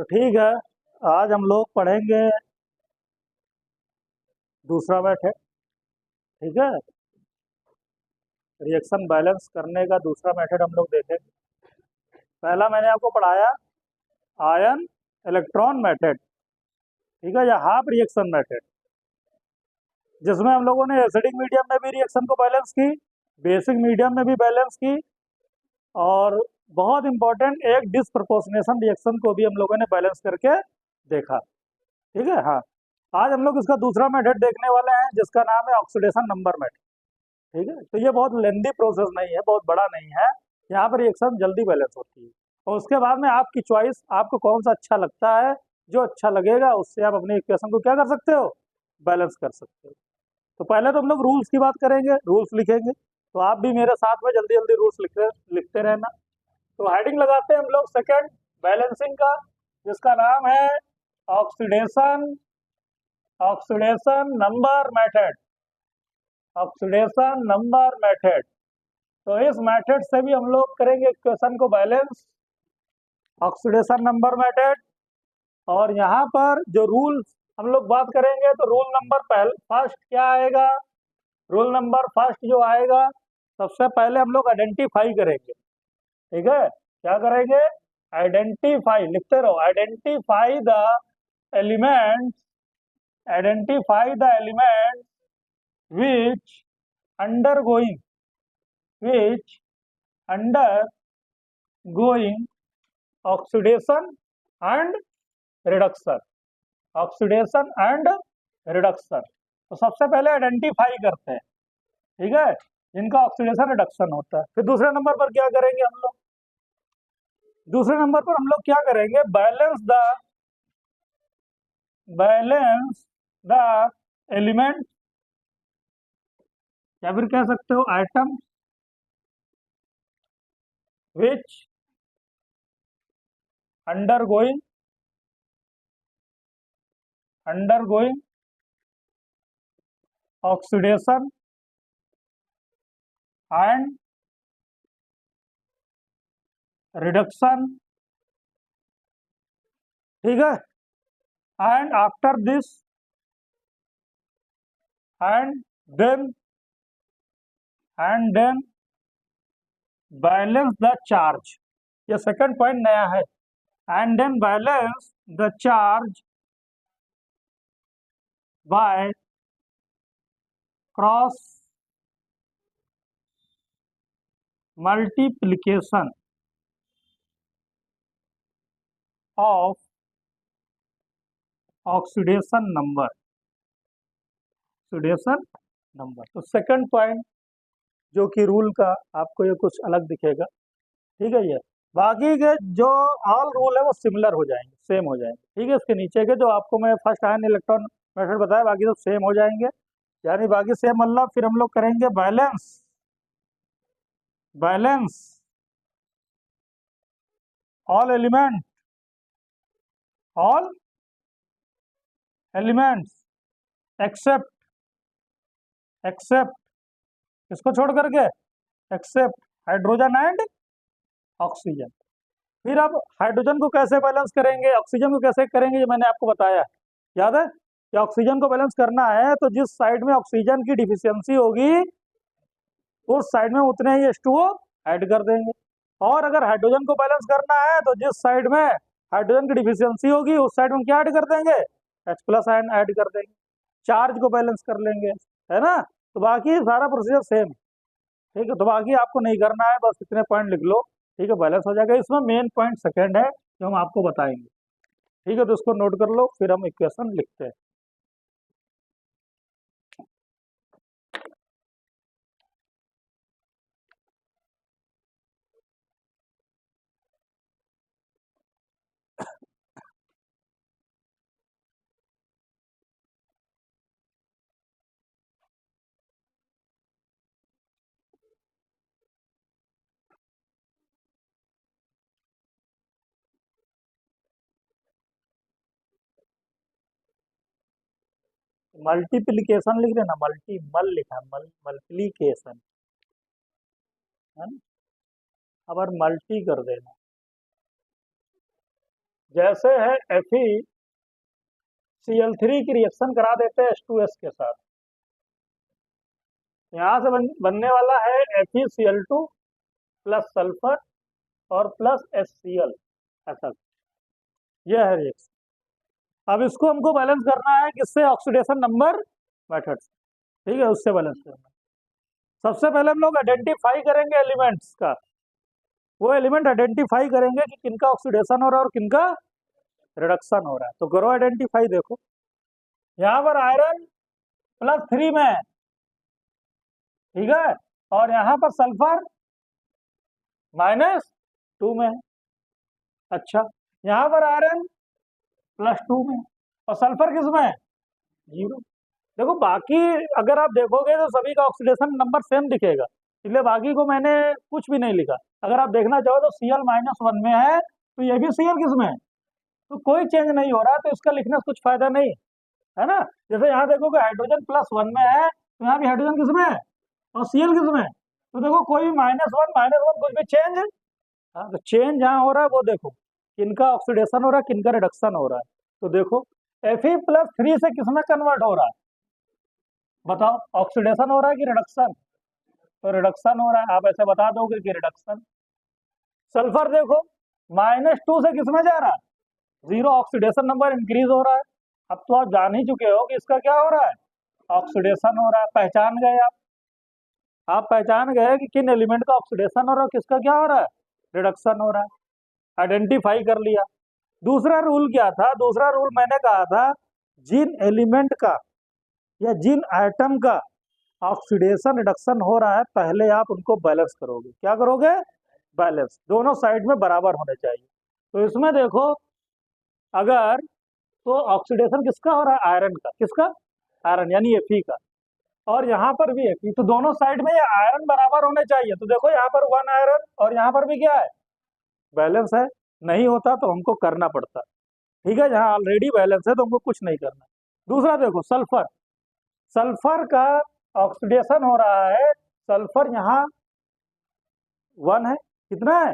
तो ठीक है, आज हम लोग पढ़ेंगे दूसरा मेथड। ठीक है, रिएक्शन बैलेंस करने का दूसरा मेथड हम लोग देखेंगे। पहला मैंने आपको पढ़ाया आयन इलेक्ट्रॉन मेथड, ठीक है, या हाफ रिएक्शन मेथड, जिसमें हम लोगों ने एसिडिक मीडियम में भी रिएक्शन को बैलेंस की, बेसिक मीडियम में भी बैलेंस की, और बहुत इंपॉर्टेंट एक डिसप्रपोर्शनेशन रिएक्शन को भी हम लोगों ने बैलेंस करके देखा। ठीक है, हाँ। आज हम लोग इसका दूसरा मेथड देखने वाले हैं, जिसका नाम है ऑक्सीडेशन नंबर मेथड। ठीक है, तो ये बहुत लेंदी प्रोसेस नहीं है, बहुत बड़ा नहीं है। यहाँ पर रिएक्शन जल्दी बैलेंस होती है, और उसके बाद में आपकी चॉइस, आपको कौन सा अच्छा लगता है, जो अच्छा लगेगा उससे आप अपने इक्वेशन को क्या कर सकते हो, बैलेंस कर सकते हो। तो पहले तो हम लोग रूल्स की बात करेंगे, रूल्स लिखेंगे। तो आप भी मेरे साथ में जल्दी जल्दी रूल्स लिखते रहना। तो हेडिंग लगाते हैं हम लोग सेकेंड बैलेंसिंग का, जिसका नाम है oxidation oxidation number method. Oxidation number method. तो इस मेथड से भी हम लोग करेंगे इक्वेशन को बैलेंस, ऑक्सीडेशन नंबर मेथड। और यहाँ पर जो रूल हम लोग बात करेंगे, तो रूल नंबर फर्स्ट क्या आएगा, रूल नंबर फर्स्ट जो आएगा, सबसे पहले हम लोग आइडेंटिफाई करेंगे। ठीक है, क्या करेंगे, आइडेंटिफाई, लिखते रहो, identify the element, identify the element which undergoing which undergoing oxidation and reduction, oxidation and reduction. तो सबसे पहले आइडेंटिफाई करते हैं, ठीक है, जिनका ऑक्सीडेशन रिडक्शन होता है। फिर दूसरे नंबर पर क्या करेंगे हम लोग, दूसरे नंबर पर हम लोग क्या करेंगे, बैलेंस द एलिमेंट, या फिर कह सकते हो item which undergoing undergoing oxidation and reduction. ठीक है, and after this and then balance the charge. ये सेकंड पॉइंट नया है, and then balance the charge by cross multiplication of oxidation number. तो सेकंड पॉइंट जो कि रूल का आपको ये कुछ अलग दिखेगा। ठीक है, ये बाकी के जो ऑल रूल है वो सिमिलर हो जाएंगे, सेम हो जाएंगे। ठीक है, इसके नीचे के जो आपको मैं फर्स्ट आयन इलेक्ट्रॉन मेथड बताया, बाकी सब सेम हो जाएंगे। यानी बाकी सेम, मतलब फिर हम लोग करेंगे बैलेंस ऑल एलिमेंट्स एक्सेप्ट इसको छोड़ करके, एक्सेप्ट हाइड्रोजन एंड ऑक्सीजन। फिर अब हाइड्रोजन को कैसे बैलेंस करेंगे, ऑक्सीजन को कैसे करेंगे, ये मैंने आपको बताया, याद है कि ऑक्सीजन को बैलेंस करना है तो जिस साइड में ऑक्सीजन की डिफिशियंसी होगी उस साइड में उतने ही H2O ऐड कर देंगे। और अगर हाइड्रोजन को बैलेंस करना है तो जिस साइड में हाइड्रोजन की डिफिशियंसी होगी उस साइड में क्या ऐड कर देंगे, H+ आयन ऐड कर देंगे, चार्ज को बैलेंस कर लेंगे, है ना। तो बाकी सारा प्रोसीजर सेम। ठीक है, तो बाकी आपको नहीं करना है, बस इतने पॉइंट लिख लो, ठीक है, बैलेंस हो जाएगा। इसमें मेन पॉइंट सेकंड है जो हम आपको बताएंगे। ठीक है, तो उसको नोट कर लो, फिर हम इक्वेशन लिखते हैं। मल्टीप्लीकेशन लिख देना, मल लिखा, मल्टीप्लीकेशन, है ना। अब और मल्टी कर देना, जैसे है FeCl3 की रिएक्शन करा देते हैं H2S के साथ, यहाँ से बनने वाला है FeCl2 प्लस सल्फर और प्लस HCl, ऐसा यह है रिएक्शन। अब इसको हमको बैलेंस करना है किससे? ऑक्सीडेशन नंबर मेथड से, ठीक है, उससे बैलेंस करना है। सबसे पहले हम लोग आइडेंटिफाई करेंगे एलिमेंट्स का, वो एलिमेंट आइडेंटिफाई करेंगे कि किनका ऑक्सीडेशन हो रहा है और किनका रिडक्शन हो रहा है। तो करो आइडेंटिफाई। देखो यहाँ पर आयरन +3 में है, ठीक है, और यहाँ पर सल्फर -2 में है। अच्छा, यहाँ पर आयरन +2 में और सल्फर किस में है? 0। देखो बाकी अगर आप देखोगे तो सभी का ऑक्सीडेशन नंबर सेम दिखेगा, इसलिए बाकी को मैंने कुछ भी नहीं लिखा। अगर आप देखना चाहो तो Cl-1 में है, तो ये भी Cl किस में है? तो कोई चेंज नहीं हो रहा, तो इसका लिखने से कुछ फायदा नहीं है ना। जैसे यहाँ देखोगे हाइड्रोजन +1 में है, तो यहाँ भी हाइड्रोजन किस में है और Cl किस में है? तो देखो कोई भी -1 कुछ भी चेंज है। हाँ, तो चेंज जहाँ हो रहा है वो देखो, किनका ऑक्सीडेशन हो रहा है, किनका रिडक्शन हो रहा है। तो देखो Fe+3 से किसमें कन्वर्ट हो रहा है? बताओ, ऑक्सीडेशन हो रहा है कि रिडक्शन? तो रिडक्शन हो रहा है, आप ऐसे बता दोगे कि रिडक्शन। सल्फर देखो -2 से किसमें जा रहा है? 0, ऑक्सीडेशन नंबर इंक्रीज हो रहा है। अब तो आप जान ही चुके हो कि इसका क्या हो रहा है? ऑक्सीडेशन हो रहा है। पहचान गए आप पहचान गए कि किन एलिमेंट का ऑक्सीडेशन हो रहा है, किसका क्या हो रहा है? रिडक्शन हो रहा है। आइडेंटिफाई कर लिया। दूसरा रूल क्या था? दूसरा रूल मैंने कहा था, जिन एलिमेंट का या जिन आइटम का ऑक्सीडेशन रिडक्शन हो रहा है, पहले आप उनको बैलेंस करोगे। क्या करोगे? बैलेंस, दोनों साइड में बराबर होने चाहिए। तो इसमें देखो, अगर तो ऑक्सीडेशन किसका हो रहा है? आयरन का। किसका? आयरन, यानी Fe का। और यहाँ पर भी Fe, तो दोनों साइड में ये आयरन बराबर होने चाहिए। तो देखो यहाँ पर 1 आयरन और यहाँ पर भी क्या है? बैलेंस है। नहीं होता तो हमको करना पड़ता, ठीक है। जहाँ ऑलरेडी बैलेंस है तो हमको कुछ नहीं करना। दूसरा देखो सल्फर, सल्फर का ऑक्सीडेशन हो रहा है। सल्फर यहाँ 1 है, कितना है?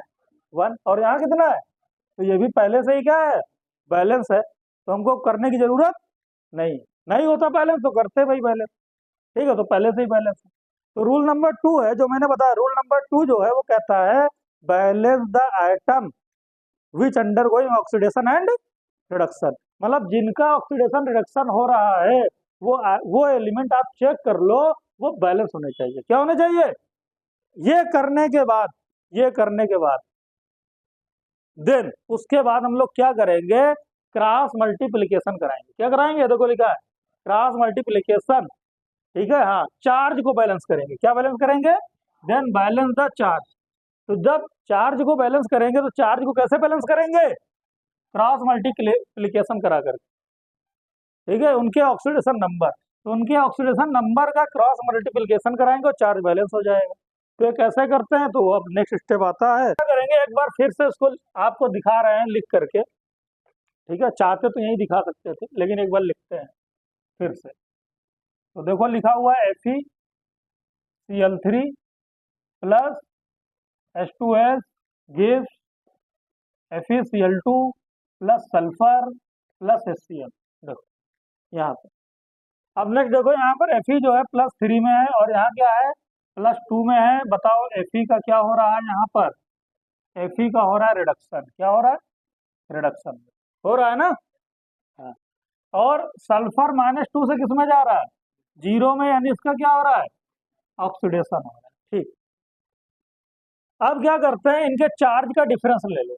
1, और यहाँ कितना है? तो ये भी पहले से ही क्या है? बैलेंस है, तो हमको करने की जरूरत नहीं। नहीं होता बैलेंस तो करते भाई बैलेंस, ठीक है, तो पहले से ही बैलेंस है। तो रूल नंबर 2 है जो मैंने बताया, रूल नंबर 2 जो है वो कहता है balance the item which under going oxidation and reduction. मतलब जिनका ऑक्सीडेशन रिडक्शन हो रहा है वो एलिमेंट आप चेक कर लो, वो बैलेंस होने चाहिए। क्या होने चाहिए? ये करने के बाद देन उसके बाद हम लोग क्या करेंगे? क्रॉस मल्टीप्लिकेशन कराएंगे। क्या कराएंगे? देखो लिखा है क्रॉस मल्टीप्लिकेशन, ठीक है। हाँ, चार्ज को बैलेंस करेंगे। क्या बैलेंस करेंगे? Then balance the charge. तो जब चार्ज को बैलेंस करेंगे तो चार्ज को कैसे बैलेंस करेंगे? क्रॉस मल्टीप्लिकेशन करा कर, ठीक है, उनके ऑक्सीडेशन नंबर। तो उनके ऑक्सीडेशन नंबर का क्रॉस मल्टीप्लिकेशन कराएंगे और चार्ज बैलेंस हो जाएगा। तो ये कैसे करते हैं? तो अब नेक्स्ट स्टेप आता है, क्या करेंगे? एक बार फिर से उसको आपको दिखा रहे हैं लिख करके, ठीक है। चाहते तो यही दिखा सकते थे, लेकिन एक बार लिखते हैं फिर से। तो देखो लिखा हुआ है FeCl3 plus H2S gives FeCl2 plus sulphur plus HCl। देखो यहाँ पे। अब नेक्स्ट देखो, यहाँ पर Fe जो है +3 में है और यहाँ क्या है? +2 में है। बताओ Fe का क्या हो रहा है? यहाँ पर Fe का हो रहा है रिडक्शन। क्या हो रहा है? रिडक्शन हो रहा है ना। हाँ। और सल्फर -2 से किस में जा रहा है? 0 में, यानी इसका क्या हो रहा है? ऑक्सीडेशन हो रहा है, ठीक। अब क्या करते हैं? इनके चार्ज का डिफरेंस ले लो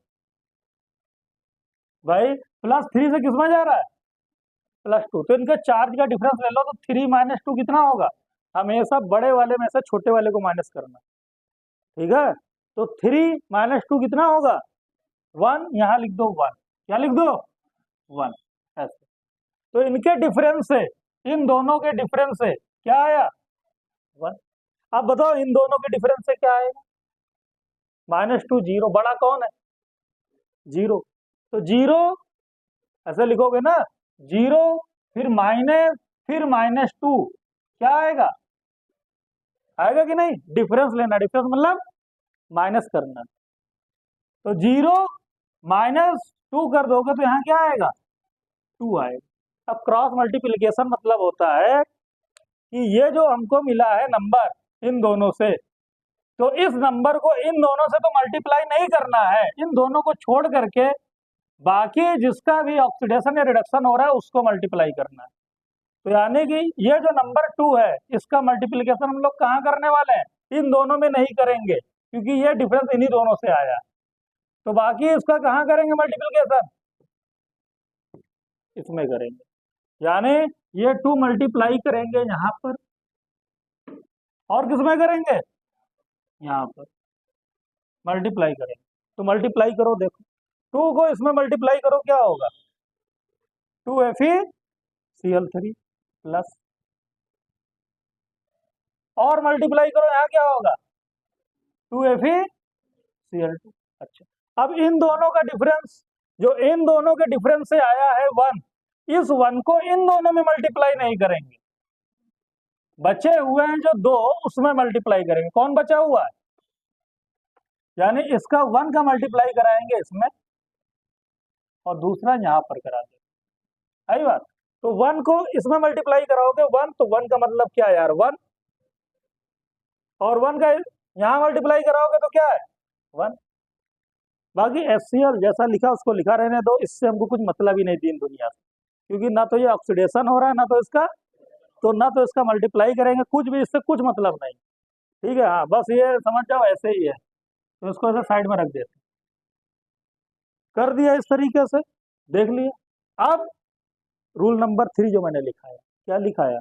भाई। +3 से किस में जा रहा है? +2, तो इनके चार्ज का डिफरेंस ले लो। तो 3 - 2 कितना होगा? हमेशा बड़े वाले में से छोटे वाले को माइनस करना, ठीक है। तो 3 - 2 कितना होगा? 1, यहाँ लिख दो 1। क्या लिख दो? 1, ऐसे। तो इनके डिफरेंस से, इन दोनों के डिफरेंस से क्या आया? 1। अब बताओ इन दोनों के डिफरेंस से क्या आएगा? -2, 0, बड़ा कौन है? 0। तो 0 ऐसे लिखोगे ना, 0 फिर माइनस फिर -2, क्या आएगा? आएगा कि नहीं? डिफरेंस लेना, डिफरेंस मतलब माइनस करना। तो 0 - 2 कर दोगे तो यहाँ क्या आएगा, 2 आएगा। अब क्रॉस मल्टीप्लिकेशन मतलब होता है कि ये जो हमको मिला है नंबर इन दोनों से, तो इस नंबर को इन दोनों से तो मल्टीप्लाई नहीं करना है, इन दोनों को छोड़ करके बाकी जिसका भी ऑक्सीडेशन या रिडक्शन हो रहा है उसको मल्टीप्लाई करना है। तो यानी कि ये जो नंबर 2 है इसका मल्टीप्लिकेशन हम लोग कहाँ करने वाले हैं, इन दोनों में नहीं करेंगे, क्योंकि ये डिफरेंस इन्हीं दोनों से आया। तो बाकी इसका कहाँ करेंगे मल्टीप्लिकेशन, इसमें करेंगे। यानी ये 2 मल्टीप्लाई करेंगे यहाँ पर, और किसमें करेंगे, यहाँ पर मल्टीप्लाई करेंगे। तो मल्टीप्लाई करो, देखो 2 को इसमें मल्टीप्लाई करो, क्या होगा, 2FeCl3 प्लस, और मल्टीप्लाई करो यहाँ क्या होगा, 2FeCl2। अच्छा, अब इन दोनों का डिफरेंस, जो इन दोनों के डिफरेंस से आया है 1, इस 1 को इन दोनों में मल्टीप्लाई नहीं करेंगे, बचे हुए हैं जो 2 उसमें मल्टीप्लाई करेंगे। कौन बचा हुआ है, यानी इसका 1 का मल्टीप्लाई कराएंगे इसमें, और दूसरा यहाँ पर करा देंगे, आई बात। तो 1 को इसमें मल्टीप्लाई कराओगे 1, तो 1 का मतलब क्या है यार 1, और 1 का यहाँ मल्टीप्लाई कराओगे तो क्या है 1। बाकी HCl जैसा लिखा उसको लिखा रहने दो, इससे हमको कुछ मतलब ही नहीं तीन दुनिया से, क्योंकि ना तो ये ऑक्सीडेशन हो रहा है, ना तो इसका मल्टीप्लाई करेंगे, कुछ भी इससे कुछ मतलब नहीं। ठीक है, हाँ बस ये समझ जाओ ऐसे ही है, तो इसको ऐसे साइड में रख देते, कर दिया इस तरीके से, देख लिया। अब रूल नंबर 3 जो मैंने लिखा है, क्या लिखा है,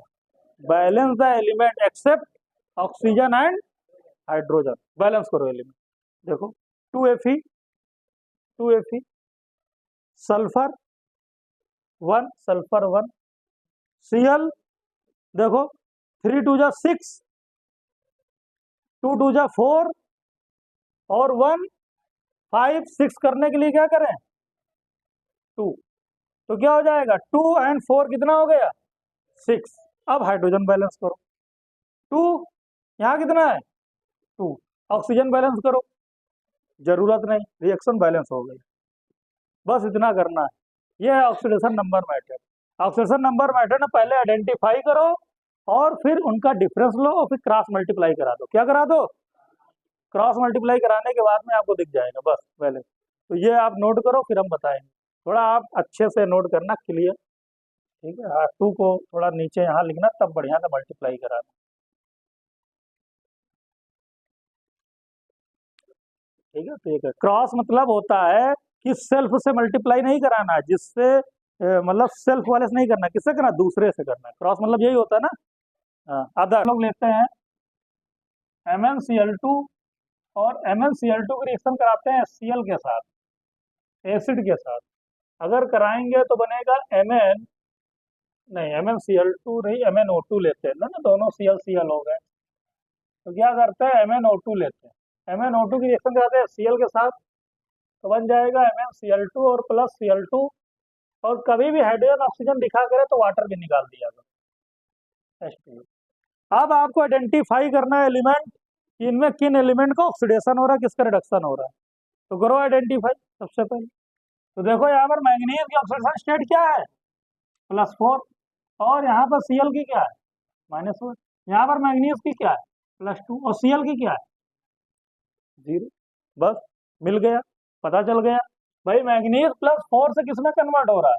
balance the element except oxygen and hydrogen. Balance करो एलिमेंट, देखो 2Fe सल्फर 1 सल्फर 1, Cl देखो 3 2 जा 6, 2 2 जा 4, और 1 5 6 करने के लिए क्या करें 2, तो क्या हो जाएगा 2 एंड 4 कितना हो गया 6। अब हाइड्रोजन बैलेंस करो, 2 यहाँ कितना है 2, ऑक्सीजन बैलेंस करो, जरूरत नहीं, रिएक्शन बैलेंस हो गई। बस इतना करना है, ये है oxidation number method. Oxidation number method में पहले आइडेंटिफाई करो, और फिर उनका डिफरेंस लो, और फिर क्रॉस मल्टीप्लाई करा दो। क्या करा दो, क्रॉस मल्टीप्लाई कराने के बाद में आपको दिख जाएगा बस पहले। तो ये आप नोट करो, फिर हम बताएंगे, थोड़ा आप अच्छे से नोट करना, क्लियर। ठीक है, 2 को थोड़ा नीचे यहाँ लिखना, तब बढ़िया से मल्टीप्लाई कराना। ठीक है, ठीक है। क्रॉस मतलब होता है कि सेल्फ से मल्टीप्लाई नहीं कराना है, जिससे मतलब सेल्फ वाले से नहीं करना, किससे करना, दूसरे से करना है। क्रॉस मतलब यही होता है ना। अदर लोग लेते हैं MnCl2, और MnCl2 की रिएक्शन कराते हैं HCl के साथ, एसिड के साथ। अगर कराएंगे तो बनेगा Mn, नहीं MnCl2 नहीं, MnO2 लेते हैं ना, दोनों Cl हो गए। तो क्या करते हैं MnO2 लेते हैं, MnO2 की रिएक्शन कराते हैं Cl के साथ, तो बन जाएगा MnCl2 और प्लस Cl2। और कभी भी हाइड्रोजन ऑक्सीजन दिखा करे तो वाटर भी निकाल दिया करो, H2। अब आपको आइडेंटिफाई करना है एलिमेंट, इनमें किन एलिमेंट का ऑक्सीडेशन हो रहा है, किसका रिडक्शन हो रहा है। तो करो आइडेंटिफाई सबसे पहले। तो देखो यहाँ पर मैंगनीज की ऑक्सीडेशन स्टेट क्या है +4, और यहाँ पर Cl की क्या है -1, यहाँ पर मैंगनीज की क्या है +2, और Cl की क्या है 0। बस मिल गया, पता चल गया भाई मैंगनीज +4 से किसमें कन्वर्ट हो रहा है,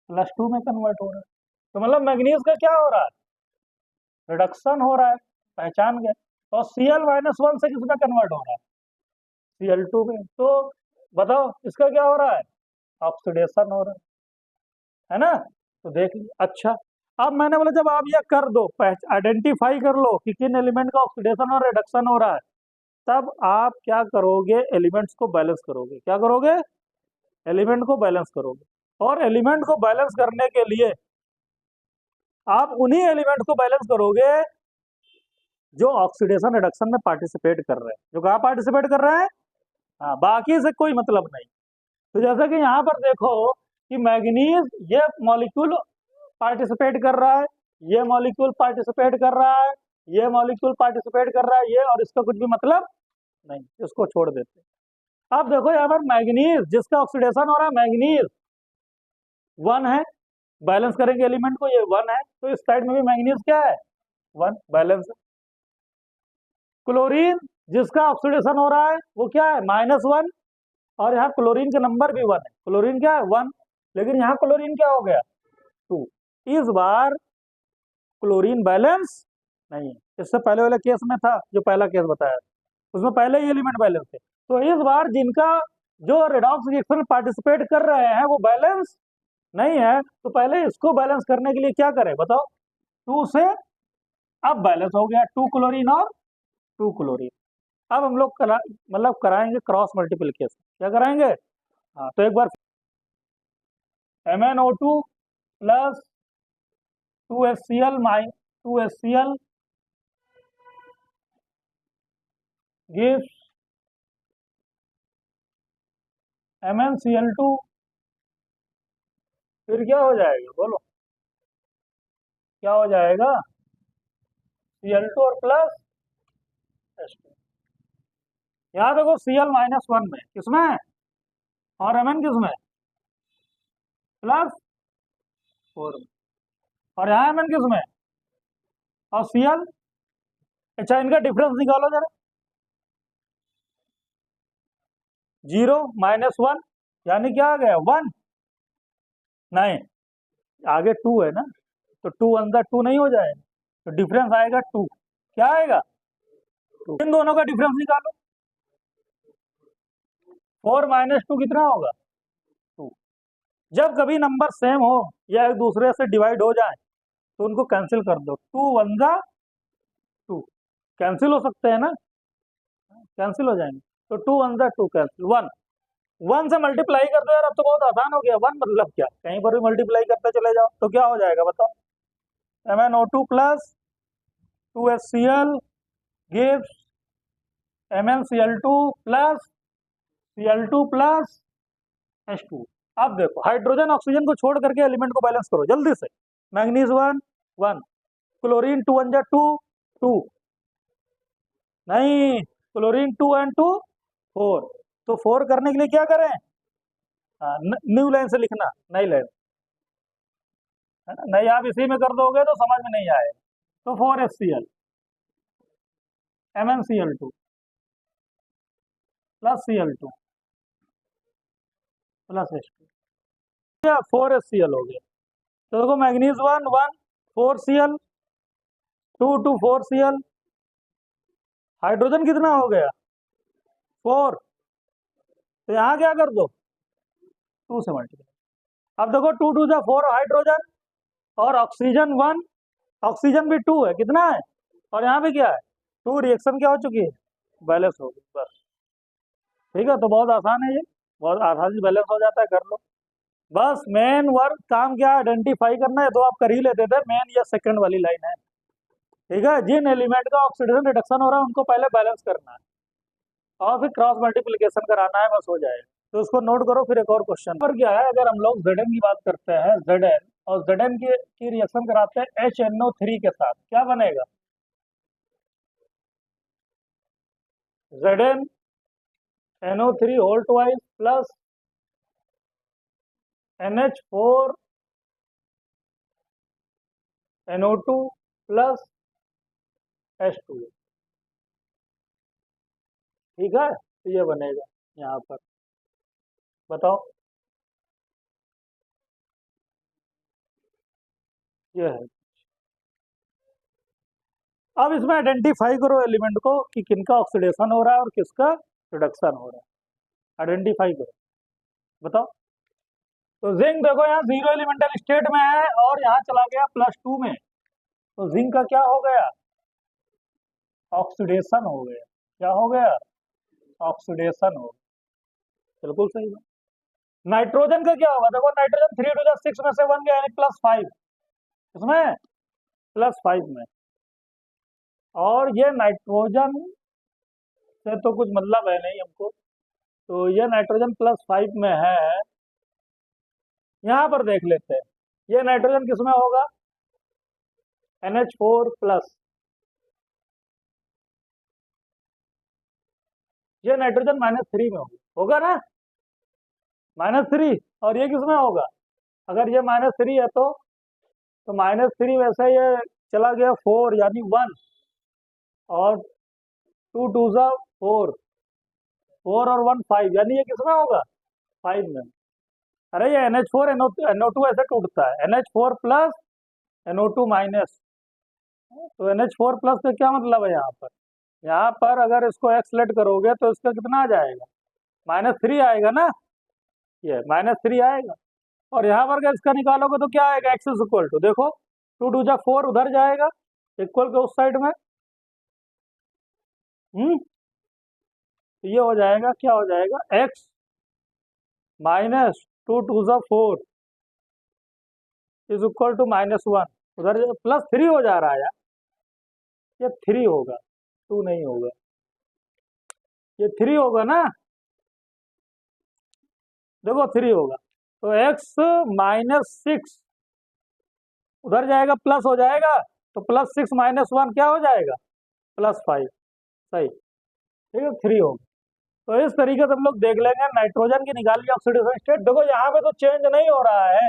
+2 में कन्वर्ट हो रहा है। तो मतलब मैंगनीज का क्या हो रहा है, रिडक्शन हो रहा है, पहचान गए। और Cl -1 से किसमें कन्वर्ट हो रहा है, Cl2 में। तो बताओ इसका क्या हो रहा है, ऑक्सीडेशन हो रहा है ना। तो देख लीजिए। अच्छा, अब मैंने बोला जब आप ये कर दो, आइडेंटिफाई कर लो कि किन एलिमेंट का ऑक्सीडेशन और रिडक्शन हो रहा है, तब आप क्या करोगे, एलिमेंट्स को बैलेंस करोगे। क्या करोगे, एलिमेंट को बैलेंस करोगे। और एलिमेंट को बैलेंस करने के लिए आप उन्हीं एलिमेंट को बैलेंस करोगे जो ऑक्सीडेशन रिडक्शन में पार्टिसिपेट कर रहे हैं, जो कहाँ पार्टिसिपेट कर रहे हैं, हाँ, बाकी से कोई मतलब नहीं। तो जैसे कि यहाँ पर देखो कि मैग्नीज ये मॉलिक्यूल पार्टिसिपेट कर रहा है, ये मॉलिक्यूल पार्टिसिपेट कर रहा है, ये मॉलिक्यूल पार्टिसिपेट कर रहा है, ये, और इसका कुछ भी मतलब नहीं, इसको छोड़ देते। अब देखो यहाँ पर मैग्नीज जिसका ऑक्सीडेशन हो रहा है मैग्नीज 1 है, बैलेंस करेंगे एलिमेंट को, ये 1 है, तो इस साइड में भी मैग्नीज क्या है 1, बैलेंस है। क्लोरीन जिसका ऑक्सीडेशन हो रहा है वो क्या है -1, और यहाँ क्लोरीन के नंबर भी 1 है, क्लोरीन क्या है 1, लेकिन यहाँ क्लोरीन क्या हो गया 2। इस बार क्लोरीन बैलेंस नहीं है, इससे पहले वाले केस में था जो पहला केस बताया उसमें पहले ही एलिमेंट बैलेंस थे। तो इस बार जिनका जो रेडॉक्स रिएक्शन में पार्टिसिपेट कर रहे हैं वो बैलेंस नहीं है, तो पहले इसको बैलेंस करने के लिए क्या करें बताओ, 2 से अब बैलेंस हो गया 2 क्लोरीन और 2 क्लोरीन। अब हम लोग मतलब कराएंगे क्रॉस मल्टीप्लिकेशन, क्या कराएंगे, हाँ तो एक बार MnO2 plus 2HCl minus 2HCl gives MnCl2, फिर क्या हो जाएगा बोलो, क्या हो जाएगा Cl2 और प्लस H2। यहाँ देखो Cl-1 में किसमें और Mn किसमें +4 में, और यहाँ Mn किसमें और Cl। अच्छा इनका डिफरेंस निकालो जरा, 0 -1 यानी क्या आ गया 1, नहीं आगे 2 है ना, तो 2 अंदर 2 नहीं हो जाएगा, तो डिफरेंस आएगा 2, क्या आएगा 2। इन दोनों का डिफरेंस निकालो, 4 - 2 कितना होगा 2। जब कभी नंबर सेम हो या एक दूसरे से डिवाइड हो जाए तो उनको कैंसिल कर दो, 2 1 जा 2, कैंसिल हो सकते हैं ना, कैंसिल हो जाएंगे, तो 2 1 जा 2 कैंसिल, 1 से मल्टीप्लाई कर दो यार, अब तो बहुत आसान हो गया, 1 मतलब क्या, कहीं पर भी मल्टीप्लाई करते चले जाओ तो क्या हो जाएगा बताओ, MnO2 plus 2HCl gives MnCl2 plus Cl2 plus H2। अब देखो हाइड्रोजन ऑक्सीजन को छोड़ करके एलिमेंट को बैलेंस करो जल्दी से, मैग्नीज 1 1, क्लोरीन 2 1 जा 2 2, नहीं क्लोरीन 2 एंड 2 4, तो 4 करने के लिए क्या करें, न्यू लाइन से लिखना, नई लाइन है ना, नहीं आप इसी में कर दोगे तो समझ में नहीं आएगा, तो 4HCl MnCl2 plus Cl2 plus H2, 4HCl हो गया, तो देखो मैग्नीज 1 1 4Cl 2 2 4Cl, हाइड्रोजन कितना हो गया 4, तो यहाँ क्या कर दो 2 से मल्टीप्लाई। अब देखो 2 2 जा 4 हाइड्रोजन और ऑक्सीजन 1, ऑक्सीजन भी 2 है, कितना है, और यहाँ पे क्या है 2, रिएक्शन क्या हो चुकी है बैलेंस हो गई बस, ठीक है, तो बहुत आसान है ये, बहुत आसानी से बैलेंस हो जाता है, कर लो बस। मेन वर्क काम क्या आइडेंटिफाई करना है, तो आप कर ही लेते थे, मेन ये सेकंड वाली लाइन है, ठीक है, जिन एलिमेंट का ऑक्सीडेशन रिडक्शन हो रहा है उनको पहले बैलेंस करना है और फिर क्रॉस मल्टीप्लिकेशन कराना है, बस हो जाएगा, तो उसको नोट करो। फिर एक और क्वेश्चन पर क्या है, अगर हम लोग Zn की बात करते हैं, Zn और Zn की रिएक्शन कराते हैं HNO3 के साथ, क्या बनेगा Zn NO3 whole twice plus NH4 NO2 plus H2, ठीक है, तो ये बनेगा यहाँ पर, बताओ ये है। अब इसमें आइडेंटिफाई करो एलिमेंट को कि किनका ऑक्सीडेशन हो रहा है और किसका रिडक्शन हो रहा है, आइडेंटिफाई करो, बताओ। तो जिंक देखो यहाँ 0 एलिमेंटल स्टेट में है और यहाँ चला गया +2 में, तो जिंक का क्या हो गया ऑक्सीडेशन हो गया, क्या हो गया ऑक्सीडेशन हो गया, बिल्कुल सही बात। नाइट्रोजन का क्या होगा, देखो नाइट्रोजन 3 2 6 में से 1 गया यानी +5, इसमें +5 में, और ये नाइट्रोजन से तो कुछ मतलब है नहीं हमको, तो ये नाइट्रोजन +5 में है, यहाँ पर देख लेते हैं ये नाइट्रोजन किसमें होगा NH4 प्लस, ये नाइट्रोजन -3 में होगा, होगा ना, -3। और ये किसमें होगा, अगर ये -3 है तो -3 वैसे ये चला गया 4 यानी 1, और 2 टू ज़ा 4, 4 और 1 5, यानी ये किसमें होगा, 5 में। अरे ये NH4 NO2 ऐसे टूटता है, NH4 प्लस NO2 माइनस। तो NH4 प्लस का क्या मतलब है यहाँ पर, यहाँ पर अगर इसको एक्सलेट करोगे तो इसका कितना आ जाएगा, -3 आएगा ना, ये -3 आएगा। और यहाँ पर अगर इसका निकालोगे तो क्या आएगा, एक्स इज इक्वल टू, देखो 2 टू जा 4 उधर जाएगा, इक्वल के उस साइड में, तो ये हो जाएगा, क्या हो जाएगा, x -2 टू जा 4 इज इक्वल टू -1, उधर +3 हो जा रहा है यार, ये 3 होगा, 2 नहीं होगा, ये 3 होगा ना, देखो 3 होगा। तो x -6 उधर जाएगा, प्लस हो जाएगा, तो +6 -1 क्या हो जाएगा, +5, सही, ठीक है, 3 होगा। तो इस तरीके से हम लोग देख लेंगे, नाइट्रोजन की निकाली ऑक्सीडेशन स्टेट। देखो यहाँ पे तो चेंज नहीं हो रहा है,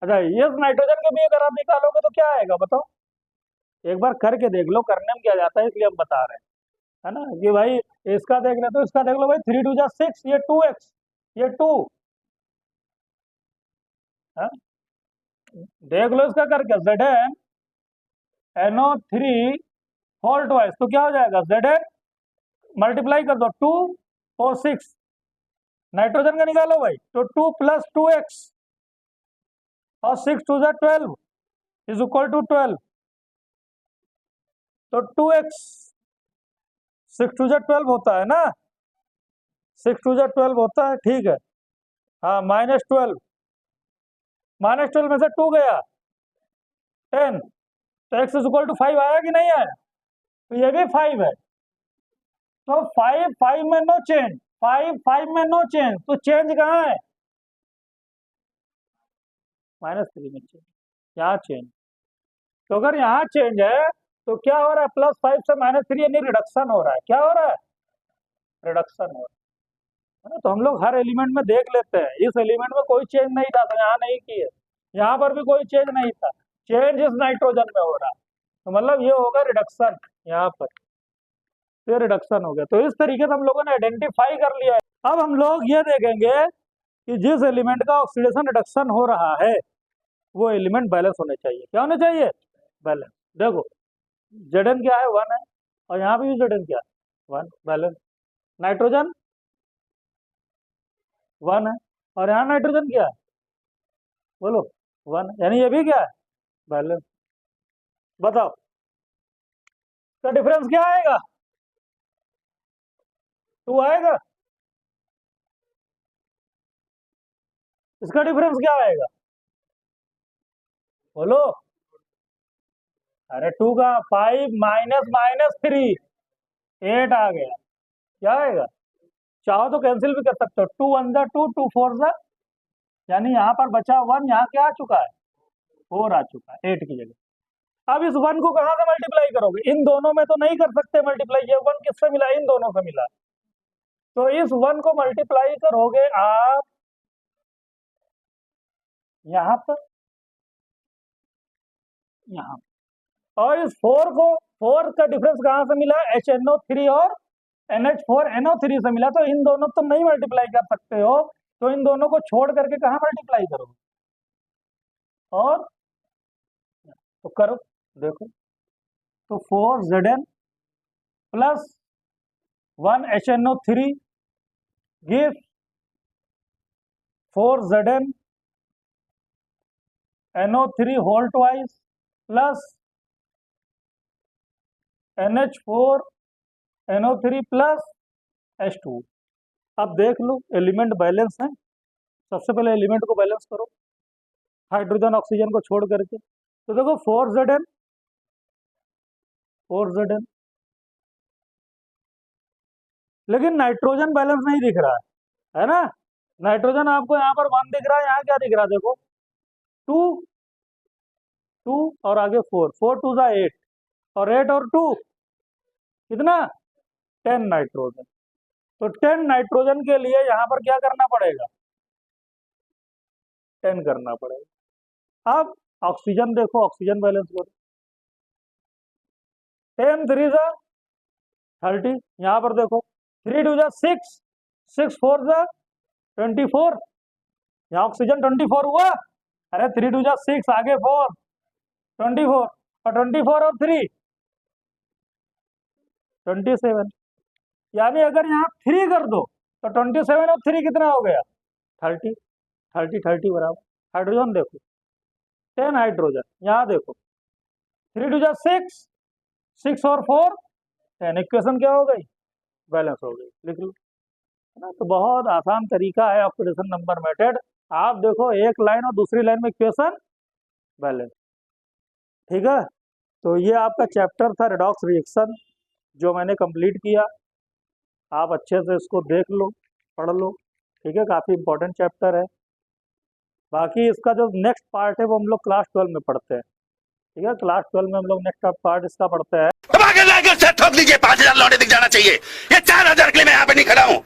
अच्छा ये नाइट्रोजन के भी अगर आप निकालोगे तो क्या आएगा बताओ, एक बार करके देख लो, करने में क्या जाता है, इसलिए हम बता रहे हैं, है ना, कि भाई इसका देख रहे तो इसका देख लो भाई, 3 टू जा 6, ये 2x, ये 2, है, देख लो इसका करके, ZnNO3 होल ट्वाइस, तो क्या हो जाएगा, Zn मल्टीप्लाई कर दो 2 और 6, नाइट्रोजन का निकालो भाई, तो 2 + 2x और 6 टू जा 12 इज इक्वल टू 12, तो 2x 6 टू जा 12 होता है ना, 6 टू जा 12 होता है, ठीक है, हाँ -12, -12 में से 2 गया 10, तो x इज इक्वल टू 5 आया कि नहीं आया, तो ये भी 5 है, तो 5 5 में नो चेंज, 5 5 में नो चेंज, तो चेंज कहाँ है, -3 में चेंज, यहाँ चेंज, तो अगर यहाँ चेंज है तो क्या हो रहा है, +5 से -3 यानी रिडक्शन हो रहा है, क्या हो रहा है, रिडक्शन हो रहा है ना, तो हम लोग हर एलिमेंट में देख लेते हैं, इस एलिमेंट में कोई चेंज नहीं था तो यहाँ नहीं किए, यहाँ पर भी कोई चेंज नहीं था, चेंज इस नाइट्रोजन में हो रहा है, तो मतलब ये होगा रिडक्शन, यहाँ पर ये रिडक्शन हो गया। तो इस तरीके से हम लोगों ने आइडेंटिफाई कर लिया है। अब हम लोग ये देखेंगे कि जिस एलिमेंट का ऑक्सीडेशन रिडक्शन हो रहा है वो एलिमेंट बैलेंस होने चाहिए, क्या होने चाहिए, बैलेंस। देखो Zn क्या है, 1 है, और यहाँ पे भी Zn क्या है, 1, बैलेंस। नाइट्रोजन 1 है, और यहाँ नाइट्रोजन क्या है, बोलो 1, यानी ये भी क्या है, बैलेंस। बताओ इसका डिफरेंस क्या आएगा, 2 आएगा, इसका डिफरेंस क्या आएगा, बोलो, अरे 2 का 5 -3 8 आ गया, क्या आएगा, चाहो तो कैंसिल भी कर सकते हो, 2 1 जा 2, 2 4 जा, यानी यहाँ पर बचा 1, यहाँ क्या आ चुका है, 4 आ चुका है 8 की जगह। अब इस 1 को कहाँ से मल्टीप्लाई करोगे, इन दोनों में तो नहीं कर सकते मल्टीप्लाई, ये 1 किससे मिला, इन दोनों से मिला, तो इस 1 को मल्टीप्लाई करोगे आप यहाँ पर, यहाँ, और इस 4 को, 4 का डिफरेंस कहाँ से मिला, HNO3 और NH4NO3 से मिला, तो इन दोनों तुम नहीं मल्टीप्लाई कर सकते हो, तो इन दोनों को छोड़ करके कहाँ मल्टीप्लाई करोगे, और तो करो, देखो, तो 4Zn plus 1 HNO3 give 4Zn NO3 whole twice plus NH4NO3 plus H2। अब देख लो एलिमेंट बैलेंस है, सबसे पहले एलिमेंट को बैलेंस करो, हाइड्रोजन ऑक्सीजन को छोड़ करके, तो देखो 4Zn, लेकिन नाइट्रोजन बैलेंस नहीं दिख रहा है ना, नाइट्रोजन आपको यहाँ पर 1 दिख रहा है, यहाँ क्या दिख रहा है, देखो 2 2 और आगे 4, 4 2 जा 8, और 8 और 2 कितना 10 नाइट्रोजन। तो 10 नाइट्रोजन के लिए यहाँ पर क्या करना पड़ेगा, 10 करना पड़ेगा। अब ऑक्सीजन देखो, ऑक्सीजन बैलेंस करो, 10 3 जा 30, यहाँ पर देखो 3 2 जा 6, 6 4 जा 24, यहाँ ऑक्सीजन 24 हुआ, अरे 3 2 जा 6 आगे 4 24, और 24 और 3 27, यानी अगर यहाँ 3 कर दो तो 27 और 3 कितना हो गया, 30, 30 बराबर। हाइड्रोजन देखो 10 हाइड्रोजन, यहाँ देखो 3 2 जा 6, 6 और 4 10, इक्वेशन क्या हो गई, बैलेंस हो गई, लिख लो, है ना। तो बहुत आसान तरीका है ऑक्सीडेशन नंबर मेथड। आप देखो एक लाइन और दूसरी लाइन में इक्वेशन बैलेंस, ठीक है। तो ये आपका चैप्टर था रेडॉक्स रिएक्शन, जो मैंने कंप्लीट किया। आप अच्छे से इसको देख लो, पढ़ लो, ठीक है, काफ़ी इंपॉर्टेंट चैप्टर है। बाकी इसका जो नेक्स्ट पार्ट है वो हम लोग क्लास 12 में पढ़ते हैं, ठीक है। क्लास 12 में हम लोग नेक्स्ट पार्ट इसका पढ़ते हैं। ठोक लीजिए, 5,000 लौटे दिख जाना चाहिए, ये 4,000 के लिए मैं यहाँ पे नहीं खड़ा हूँ।